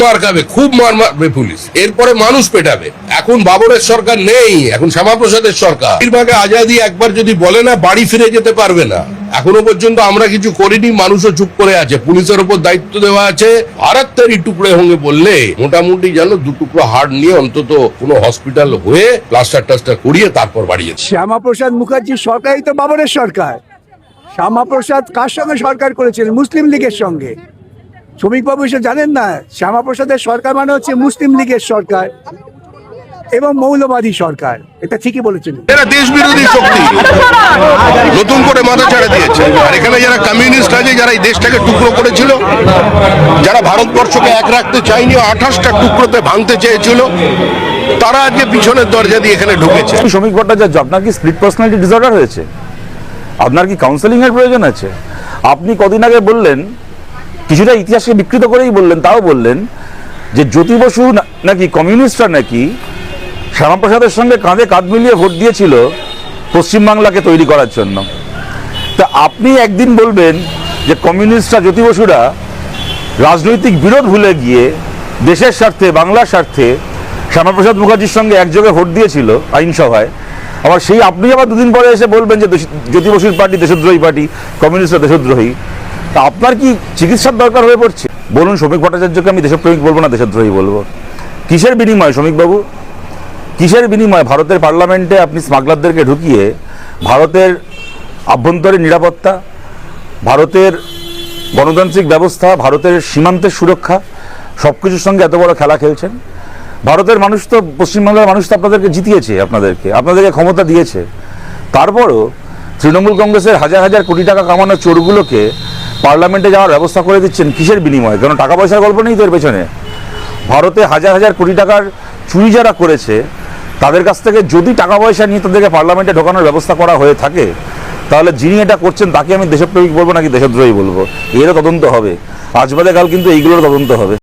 মার খাবে, খুব মার মারবে পুলিশ, এরপরে মানুষ পেটাবে। এখন বাবরের সরকার নেই, এখন শ্যামাপ্রসাদের সরকার। নির্বাগে আজাদি একবার যদি বলে না, বাড়ি ফিরে যেতে পারবে না। এখনো পর্যন্ত আমরা কিছু করিনি, মানুষও চুপ করে আছে। পুলিশের উপর দায়িত্ব দেওয়া আছে। হারাত্তারি টুকরে হোঙ্গে বললে মোটামুটি যেন 2 টুকরো হাড় নিয়ে অন্তত কোনো হসপিটাল হয়ে প্লাস্টার টাস্টার করিয়ে তারপর বাড়ি যেতে। শ্যামাপ্রসাদ মুখার্জির সরকারই তো বাবরের সরকার। শ্যামাপ্রসাদ কার সঙ্গে সরকার করেছিলেন? মুসলিম লীগের সঙ্গে। শ্রমিকবাবু এসে জানেন না, শ্যামাপ্রসাদের সরকার মানে হচ্ছে মুসলিম লীগের সরকার এবং মৌলবাদী সরকার। এটা ঠিকই বলেছেন। এরা দেশ বিরোধী শক্তি নতুন করে মাথা ছাড়া দিয়েছে। আর এখানে যারা কমিউনিস্ট আছে, যারা এই দেশটাকে টুকরো করেছিল, যারা ভারতবর্ষকে এক রাখতে চায়নি, 28টা টুকরোতে ভাঙতে চেয়েছিল, তারা আজকে পিছনের দরজা দিয়ে এখানে ঢুকেছে। শ্রমিক ভট্টাচার্য, আপনার কি স্প্লিট পার্সোনালিটি ডিসঅর্ডার হয়েছে? আপনার কি কাউন্সেলিং এর প্রয়োজন আছে? আপনি কদিন আগে বললেন, কিছুটা ইতিহাসকে বিকৃত করেই বললেন, তাও বললেন যে জ্যোতি বসু নাকি কমিউনিস্টরা নাকি শ্যামাপ্রসাদের সঙ্গে কাঁধে কাঁধ মিলিয়ে ভোট দিয়েছিল পশ্চিমবাংলাকে তৈরি করার জন্য। তা আপনি একদিন বলবেন যে কমিউনিস্টরা, জ্যোতি বসুরা রাজনৈতিক বিরোধ ভুলে গিয়ে দেশের স্বার্থে, বাংলার স্বার্থে শ্যামাপ্রসাদ মুখার্জির সঙ্গে একযোগে ভোট দিয়েছিল আইনসভায়। আবার সেই আপনি আবার 2 দিন পরে এসে বলবেন যে জ্যোতি বসুর পার্টি দেশদ্রোহী পার্টি, কমিউনিস্টরা দেশদ্রোহী। তা আপনার কি চিকিৎসার দরকার হয়ে পড়ছে? বলুন, শ্রমিক ভট্টাচার্যকে আমি দেশপ্রেমিক বলবো না দেশদ্রোহী বলবো? কিসের বিনিময় শ্রমিকবাবু? কিসের বিনিময়? ভারতের পার্লামেন্টে আপনি স্মাগলারদেরকে ঢুকিয়ে ভারতের আভ্যন্তরীণ নিরাপত্তা, ভারতের গণতান্ত্রিক ব্যবস্থা, ভারতের সীমান্তের সুরক্ষা সব কিছুর সঙ্গে এত বড় খেলা খেলছেন। ভারতের মানুষ তো, পশ্চিমবাংলার মানুষ তো আপনাদেরকে জিতিয়েছে, আপনাদেরকে ক্ষমতা দিয়েছে। তারপরও তৃণমূল কংগ্রেসের হাজার হাজার কোটি টাকা কামানো চোরগুলোকে পার্লামেন্টে যাওয়ার ব্যবস্থা করে দিচ্ছেন। কিসের বিনিময়ে? কারণ টাকা পয়সার গল্প নেই তো এর পেছনে। ভারতে হাজার হাজার কোটি টাকার চুরি যারা করেছে, তাদের কাছ থেকে যদি টাকা পয়সা নিয়ে তাদেরকে পার্লামেন্টে ঢোকানোর ব্যবস্থা করা হয়ে থাকে, তাহলে যিনি এটা করছেন তাকে আমি দেশপ্রেমিক বলবো নাকি দেশদ্রোহী বলবো? এরও তদন্ত হবে। আজ বাদে কাল কিন্তু এইগুলোর তদন্ত হবে।